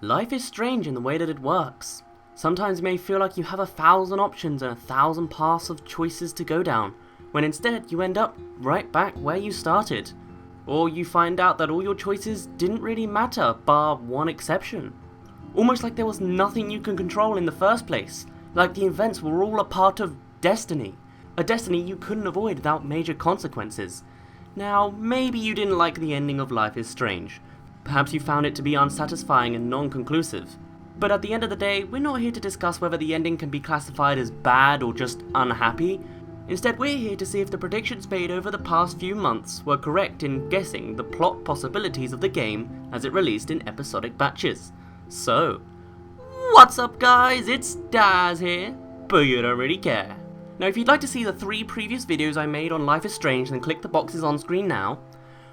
Life is strange in the way that it works. Sometimes you may feel like you have 1,000 options and 1,000 paths of choices to go down, when instead you end up right back where you started. Or you find out that all your choices didn't really matter, bar one exception. Almost like there was nothing you can control in the first place, like the events were all a part of destiny. A destiny you couldn't avoid without major consequences. Now, maybe you didn't like the ending of Life is Strange. Perhaps you found it to be unsatisfying and non-conclusive. But at the end of the day, we're not here to discuss whether the ending can be classified as bad or just unhappy. Instead, we're here to see if the predictions made over the past few months were correct in guessing the plot possibilities of the game as it released in episodic batches. So, what's up guys, it's Daz here, but you don't really care. Now if you'd like to see the 3 previous videos I made on Life is Strange, then click the boxes on screen now,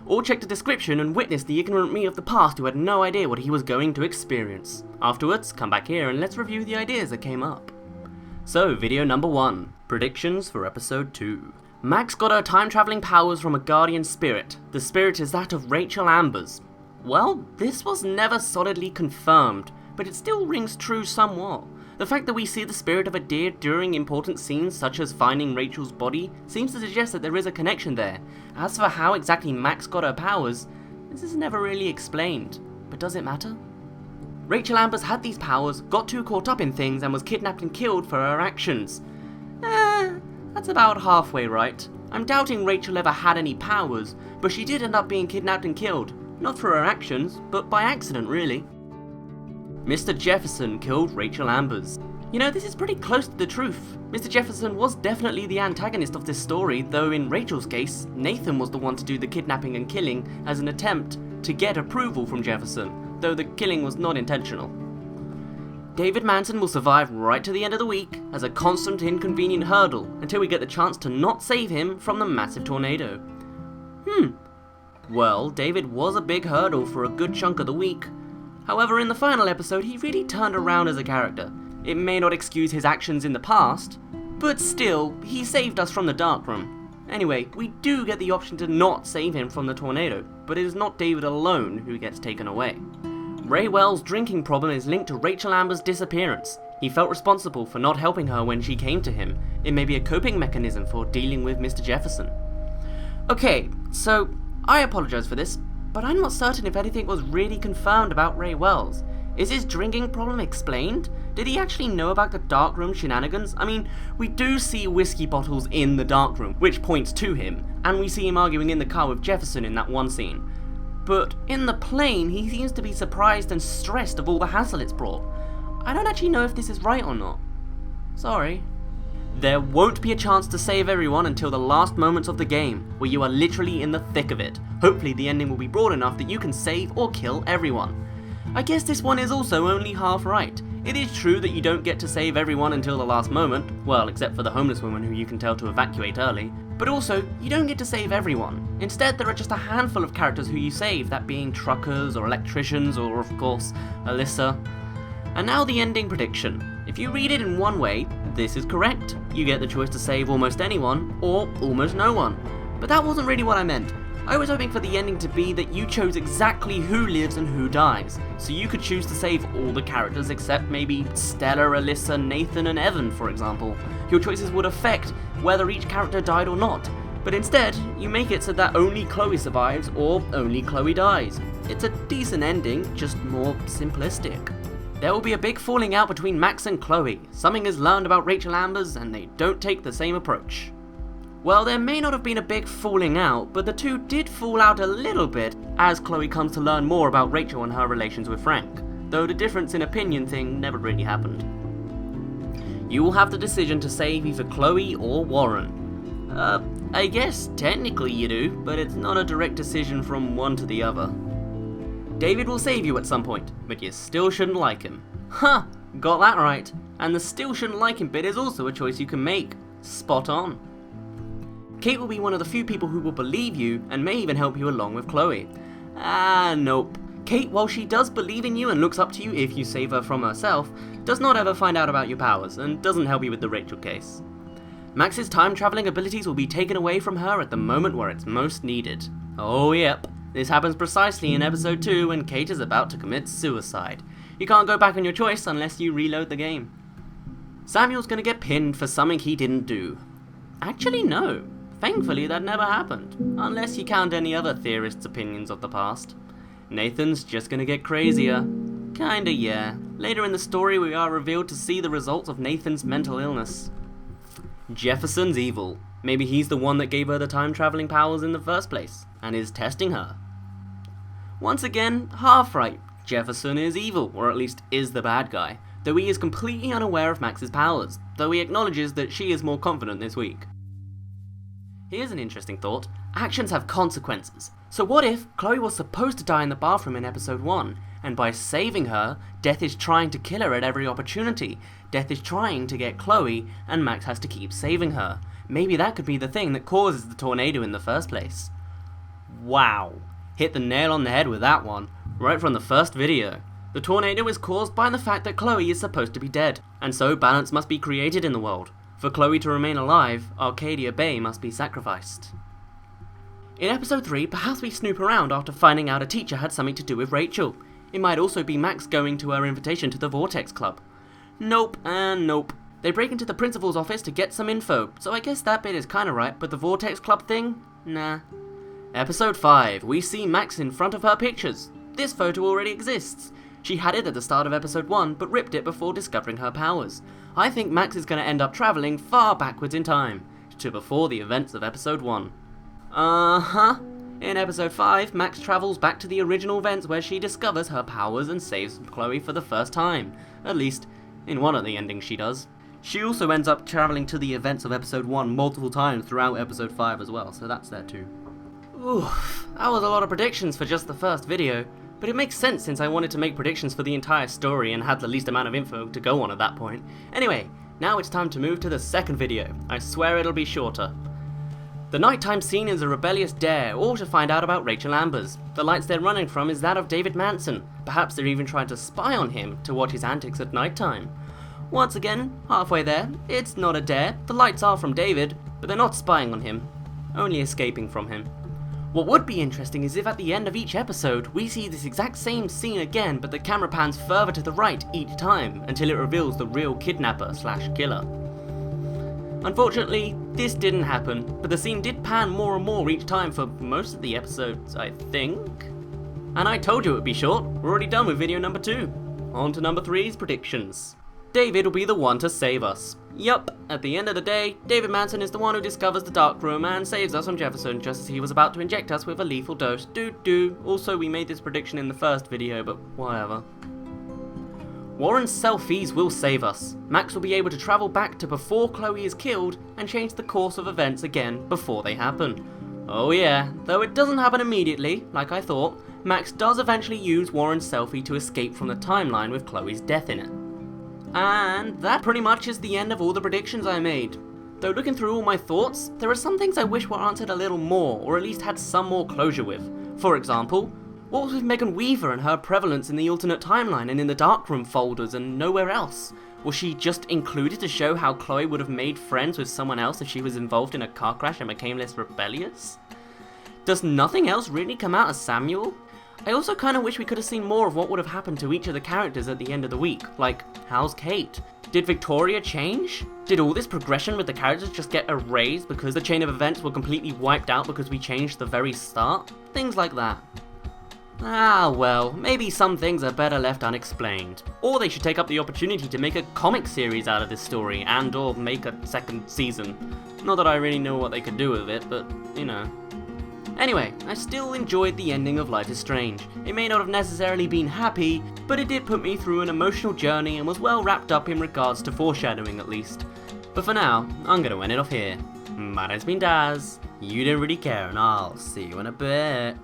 or check the description and witness the ignorant me of the past who had no idea what he was going to experience. Afterwards, come back here and let's review the ideas that came up. So, video number 1, predictions for episode 2. Max got her time-travelling powers from a guardian spirit. The spirit is that of Rachel Ambers. Well, this was never solidly confirmed, but it still rings true somewhat. The fact that we see the spirit of a deer during important scenes such as finding Rachel's body seems to suggest that there is a connection there. As for how exactly Max got her powers, this is never really explained. But does it matter? Rachel Ambers had these powers, got too caught up in things and was kidnapped and killed for her actions. That's about halfway right. I'm doubting Rachel ever had any powers, but she did end up being kidnapped and killed. Not for her actions, but by accident really. Mr. Jefferson killed Rachel Ambers. You know, this is pretty close to the truth. Mr. Jefferson was definitely the antagonist of this story, though in Rachel's case, Nathan was the one to do the kidnapping and killing as an attempt to get approval from Jefferson, though the killing was not intentional. David Manson will survive right to the end of the week as a constant inconvenient hurdle until we get the chance to not save him from the massive tornado. Well, David was a big hurdle for a good chunk of the week. However, in the final episode, he really turned around as a character. It may not excuse his actions in the past, but still, he saved us from the dark room. Anyway, we do get the option to not save him from the tornado, but it is not David alone who gets taken away. Ray Wells' drinking problem is linked to Rachel Ambers' disappearance. He felt responsible for not helping her when she came to him. It may be a coping mechanism for dealing with Mr. Jefferson. Okay, so I apologize for this, but I'm not certain if anything was really confirmed about Ray Wells. Is his drinking problem explained? Did he actually know about the darkroom shenanigans? I mean, we do see whiskey bottles in the darkroom, which points to him, and we see him arguing in the car with Jefferson in that one scene. But in the plane, he seems to be surprised and stressed of all the hassle it's brought. I don't actually know if this is right or not. Sorry. There won't be a chance to save everyone until the last moments of the game, where you are literally in the thick of it. Hopefully the ending will be broad enough that you can save or kill everyone. I guess this one is also only half right. It is true that you don't get to save everyone until the last moment, well, except for the homeless woman who you can tell to evacuate early, but also, you don't get to save everyone. Instead, there are just a handful of characters who you save, that being truckers or electricians or, of course, Alyssa. And now the ending prediction. If you read it in one way, this is correct. You get the choice to save almost anyone, or almost no one. But that wasn't really what I meant. I was hoping for the ending to be that you chose exactly who lives and who dies, so you could choose to save all the characters except maybe Stella, Alyssa, Nathan and Evan, for example. Your choices would affect whether each character died or not, but instead, you make it so that only Chloe survives or only Chloe dies. It's a decent ending, just more simplistic. There will be a big falling out between Max and Chloe. Something is learned about Rachel Ambers and they don't take the same approach. Well, there may not have been a big falling out, but the two did fall out a little bit as Chloe comes to learn more about Rachel and her relations with Frank, though the difference in opinion thing never really happened. You will have the decision to save either Chloe or Warren. I guess technically you do, but it's not a direct decision from one to the other. David will save you at some point, but you still shouldn't like him. Huh, got that right. And the still shouldn't like him bit is also a choice you can make. Spot on. Kate will be one of the few people who will believe you and may even help you along with Chloe. Nope. Kate, while she does believe in you and looks up to you if you save her from herself, does not ever find out about your powers and doesn't help you with the Rachel case. Max's time-traveling abilities will be taken away from her at the moment where it's most needed. Oh yep, this happens precisely in episode 2 when Kate is about to commit suicide. You can't go back on your choice unless you reload the game. Samuel's gonna get pinned for something he didn't do. Actually, no. Thankfully, that never happened. Unless you count any other theorists' opinions of the past. Nathan's just gonna get crazier. Kinda, yeah. Later in the story, we are revealed to see the results of Nathan's mental illness. Jefferson's evil. Maybe he's the one that gave her the time-traveling powers in the first place, and is testing her. Once again, half right. Jefferson is evil, or at least is the bad guy, though he is completely unaware of Max's powers, though he acknowledges that she is more confident this week. Here's an interesting thought. Actions have consequences. So what if Chloe was supposed to die in the bathroom in episode 1, and by saving her, Death is trying to kill her at every opportunity. Death is trying to get Chloe, and Max has to keep saving her. Maybe that could be the thing that causes the tornado in the first place. Wow. Hit the nail on the head with that one, right from the first video. The tornado is caused by the fact that Chloe is supposed to be dead, and so balance must be created in the world. For Chloe to remain alive, Arcadia Bay must be sacrificed. In episode 3, perhaps we snoop around after finding out a teacher had something to do with Rachel. It might also be Max going to her invitation to the Vortex Club. Nope and nope. They break into the principal's office to get some info, so I guess that bit is kinda right, but the Vortex Club thing? Nah. Episode 5, we see Max in front of her pictures. This photo already exists. She had it at the start of episode 1, but ripped it before discovering her powers. I think Max is going to end up travelling far backwards in time, to before the events of episode 1. In episode 5, Max travels back to the original events where she discovers her powers and saves Chloe for the first time. At least, in one of the endings she does. She also ends up travelling to the events of episode 1 multiple times throughout episode 5 as well, so that's there too. Oof, that was a lot of predictions for just the first video, but it makes sense since I wanted to make predictions for the entire story and had the least amount of info to go on at that point. Anyway, now it's time to move to the second video. I swear it'll be shorter. The nighttime scene is a rebellious dare, all to find out about Rachel Ambers. The lights they're running from is that of David Manson. Perhaps they're even trying to spy on him to watch his antics at nighttime. Once again, halfway there, it's not a dare. The lights are from David, but they're not spying on him, only escaping from him. What would be interesting is if at the end of each episode, we see this exact same scene again, but the camera pans further to the right each time, until it reveals the real kidnapper/killer. Unfortunately, this didn't happen, but the scene did pan more and more each time for most of the episodes, I think. And I told you it would be short, we're already done with video number 2. On to number 3's predictions. David will be the one to save us. Yup, at the end of the day, David Manson is the one who discovers the dark room and saves us from Jefferson just as he was about to inject us with a lethal dose. Also, we made this prediction in the first video, but whatever. Warren's selfies will save us. Max will be able to travel back to before Chloe is killed and change the course of events again before they happen. Oh yeah, though it doesn't happen immediately, like I thought, Max does eventually use Warren's selfie to escape from the timeline with Chloe's death in it. And that pretty much is the end of all the predictions I made. Though looking through all my thoughts, there are some things I wish were answered a little more, or at least had some more closure with. For example, what was with Megan Weaver and her prevalence in the alternate timeline and in the darkroom folders and nowhere else? Was she just included to show how Chloe would have made friends with someone else if she was involved in a car crash and became less rebellious? Does nothing else really come out as Samuel? I also kinda wish we could have seen more of what would have happened to each of the characters at the end of the week, like, how's Kate? Did Victoria change? Did all this progression with the characters just get erased because the chain of events were completely wiped out because we changed the very start? Things like that. Ah well, maybe some things are better left unexplained. Or they should take up the opportunity to make a comic series out of this story and or make a second season. Not that I really know what they could do with it, but, you know. Anyway, I still enjoyed the ending of Life is Strange. It may not have necessarily been happy, but it did put me through an emotional journey and was well wrapped up in regards to foreshadowing at least. But for now, I'm gonna end it off here. My name's been Daz, you didn't really care, and I'll see you in a bit.